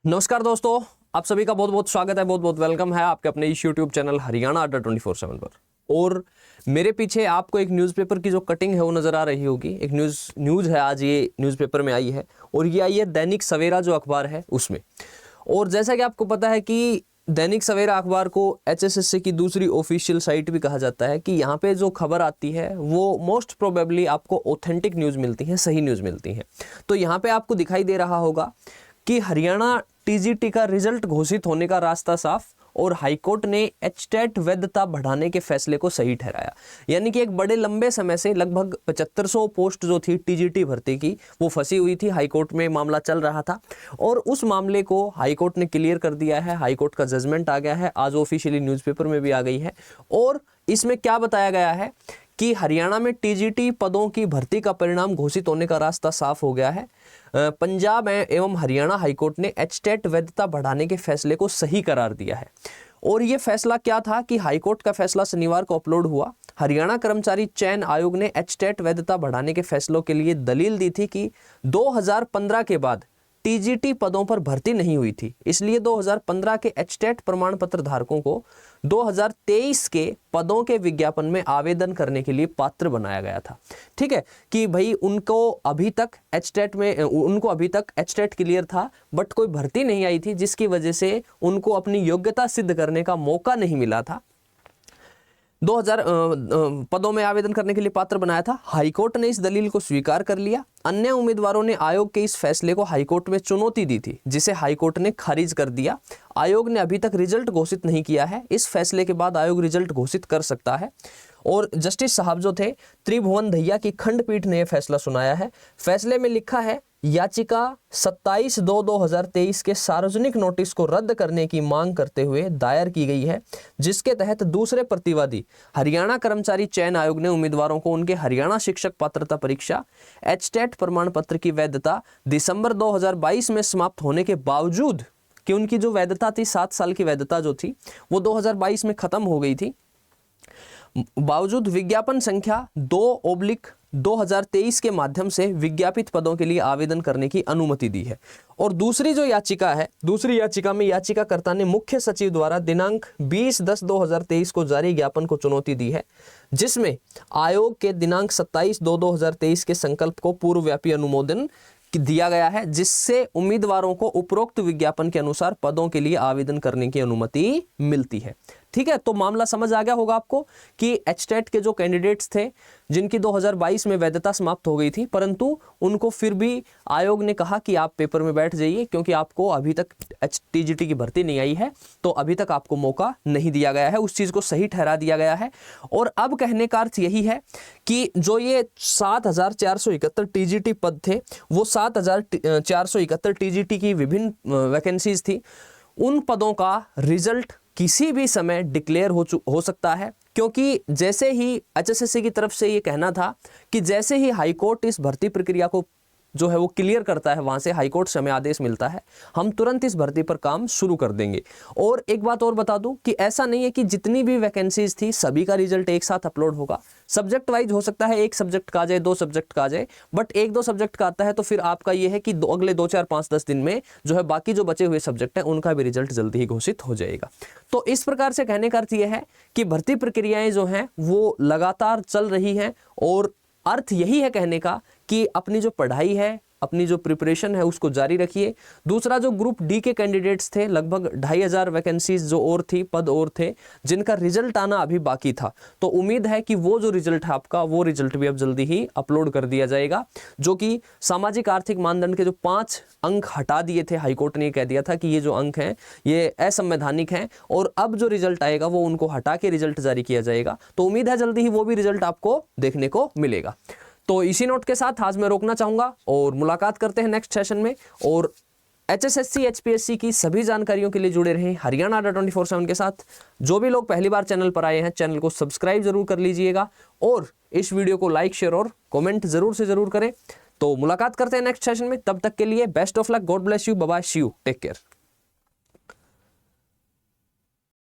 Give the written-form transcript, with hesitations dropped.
नमस्कार दोस्तों, आप सभी का बहुत बहुत स्वागत है, बहुत बहुत वेलकम है आपके अपने इस यूट्यूब चैनल हरियाणा अड्डा 24/7 पर। और मेरे पीछे आपको एक न्यूज़पेपर की जो कटिंग है वो नज़र आ रही होगी। एक न्यूज़ है, आज ये न्यूज़पेपर में आई है और ये आई है दैनिक सवेरा जो अखबार है उसमें। और जैसा कि आपको पता है कि दैनिक सवेरा अखबार को एचएसएससी की दूसरी ऑफिशियल साइट भी कहा जाता है कि यहाँ पे जो खबर आती है वो मोस्ट प्रोबेबली आपको ऑथेंटिक न्यूज़ मिलती है, सही न्यूज़ मिलती है। तो यहाँ पे आपको दिखाई दे रहा होगा कि हरियाणा टीजीटी का रिजल्ट घोषित होने का रास्ता साफ और हाईकोर्ट ने एचटेट वैधता बढ़ाने के फैसले को सही ठहराया। यानी कि एक बड़े लंबे समय से लगभग 7500 पोस्ट जो थी टीजीटी भर्ती की वो फंसी हुई थी, हाईकोर्ट में मामला चल रहा था और उस मामले को हाईकोर्ट ने क्लियर कर दिया है। हाईकोर्ट का जजमेंट आ गया है, आज ऑफिशियली न्यूज़पेपर में भी आ गई है। और इसमें क्या बताया गया है कि हरियाणा में टीजीटी पदों की भर्ती का परिणाम घोषित होने का रास्ता साफ हो गया है। पंजाब एवं हरियाणा हाईकोर्ट ने एचटेट वैधता बढ़ाने के फैसले को सही करार दिया है। और ये फैसला क्या था कि हाईकोर्ट का फैसला शनिवार को अपलोड हुआ। हरियाणा कर्मचारी चयन आयोग ने एचटेट वैधता बढ़ाने के फैसलों के लिए दलील दी थी कि 2015 के बाद टीजीटी पदों पर भर्ती नहीं हुई थी, इसलिए 2015 के एचटेट प्रमाण पत्र धारकों को 2023 के पदों के विज्ञापन में आवेदन करने के लिए पात्र बनाया गया था। ठीक है कि भाई उनको अभी तक एचटेट क्लियर था बट कोई भर्ती नहीं आई थी, जिसकी वजह से उनको अपनी योग्यता सिद्ध करने का मौका नहीं मिला था। 2000 पदों में आवेदन करने के लिए पात्र बनाया था। हाईकोर्ट ने इस दलील को स्वीकार कर लिया। अन्य उम्मीदवारों ने आयोग के इस फैसले को हाईकोर्ट में चुनौती दी थी, जिसे हाईकोर्ट ने खारिज कर दिया। आयोग ने अभी तक रिजल्ट घोषित नहीं किया है, इस फैसले के बाद आयोग रिजल्ट घोषित कर सकता है। और जस्टिस साहब जो थे त्रिभुवन दहिया की खंडपीठ ने यह फैसला सुनाया है। फैसले में लिखा है, याचिका 27/2/2023 के सार्वजनिक नोटिस को रद्द करने की मांग करते हुए दायर की गई है, जिसके तहत दूसरे प्रतिवादी हरियाणा कर्मचारी चयन आयोग ने उम्मीदवारों को उनके हरियाणा शिक्षक पात्रता परीक्षा एचटेट प्रमाण पत्र की वैधता दिसंबर 2022 में समाप्त होने के बावजूद, कि उनकी जो वैधता थी 7 साल की वैधता जो थी वो 2022 में खत्म हो गई थी, बावजूद विज्ञापन संख्या 2/2023 के माध्यम से विज्ञापित पदों के लिए आवेदन करने की अनुमति दी है। और दूसरी जो याचिका है, दूसरी याचिका में याचिकाकर्ता ने मुख्य सचिव द्वारा दिनांक 20/10/2023 को जारी ज्ञापन को चुनौती दी है, जिसमें आयोग के दिनांक 27/2/2023 के संकल्प को पूर्वव्यापी अनुमोदन दिया गया है, जिससे उम्मीदवारों को उपरोक्त विज्ञापन के अनुसार पदों के लिए आवेदन करने की अनुमति मिलती है। ठीक है, तो मामला समझ आ गया होगा आपको कि एचटेट के जो कैंडिडेट्स थे जिनकी 2022 में वैधता समाप्त हो गई थी, परंतु उनको फिर भी आयोग ने कहा कि आप पेपर में बैठ जाइए क्योंकि आपको अभी तक टीजीटी की भर्ती नहीं आई है, तो अभी तक आपको मौका नहीं दिया गया है। उस चीज़ को सही ठहरा दिया गया है। और अब कहने का अर्थ यही है कि जो ये 7471 टीजीटी पद थे, वो 7471 टीजीटी की विभिन्न वैकेंसीज थी, उन पदों का रिजल्ट किसी भी समय डिक्लेयर हो सकता है। क्योंकि जैसे ही एचएसएससी की तरफ से ये कहना था कि जैसे ही हाईकोर्ट इस भर्ती प्रक्रिया को जो है वो क्लियर करता है, वहाँ से हाईकोर्ट से हमें आदेश मिलता है, हम तुरंत इस भर्ती पर काम शुरू कर देंगे। और एक बात और बता दूं कि ऐसा नहीं है कि जितनी भी वैकेंसीज थी सभी का रिजल्ट एक साथ अपलोड होगा। सब्जेक्ट वाइज हो सकता है, एक सब्जेक्ट का आ जाए, 2 सब्जेक्ट का आ जाए, बट 1-2 सब्जेक्ट का आता है तो फिर आपका ये है कि अगले 2, 4, 5, 10 दिन में जो है बाकी जो बचे हुए सब्जेक्ट हैं उनका भी रिजल्ट जल्दी ही घोषित हो जाएगा। तो इस प्रकार से कहने का अर्थ यह है कि भर्ती प्रक्रियाएं जो हैं वो लगातार चल रही हैं। और अर्थ यही है कहने का कि अपनी जो पढ़ाई है, अपनी जो प्रिपरेशन है उसको जारी रखिए। दूसरा, जो ग्रुप डी के कैंडिडेट्स थे, लगभग 2500 वैकेंसीज जो और थी, पद और थे जिनका रिजल्ट आना अभी बाकी था, तो उम्मीद है कि वो जो रिजल्ट है आपका, वो रिजल्ट भी अब जल्दी ही अपलोड कर दिया जाएगा। जो कि सामाजिक आर्थिक मानदंड के जो 5 अंक हटा दिए थे, हाईकोर्ट ने कह दिया था कि ये जो अंक हैं ये असंवैधानिक हैं, और अब जो रिजल्ट आएगा वो उनको हटा के रिजल्ट जारी किया जाएगा। तो उम्मीद है जल्दी ही वो भी रिजल्ट आपको देखने को मिलेगा। तो इसी नोट के साथ आज मैं रोकना चाहूंगा और मुलाकात करते हैं नेक्स्ट सेशन में। और एचएसएससी एचपीएससी की सभी जानकारियों के लिए जुड़े रहें हरियाणा अड्डा 24/7 के साथ। जो भी लोग पहली बार चैनल पर आए हैं, चैनल को सब्सक्राइब जरूर कर लीजिएगा और इस वीडियो को लाइक, शेयर और कमेंट जरूर से जरूर करें। तो मुलाकात करते हैं नेक्स्ट सेशन में, तब तक के लिए best of luck, God bless you, bye bye, see you, take care.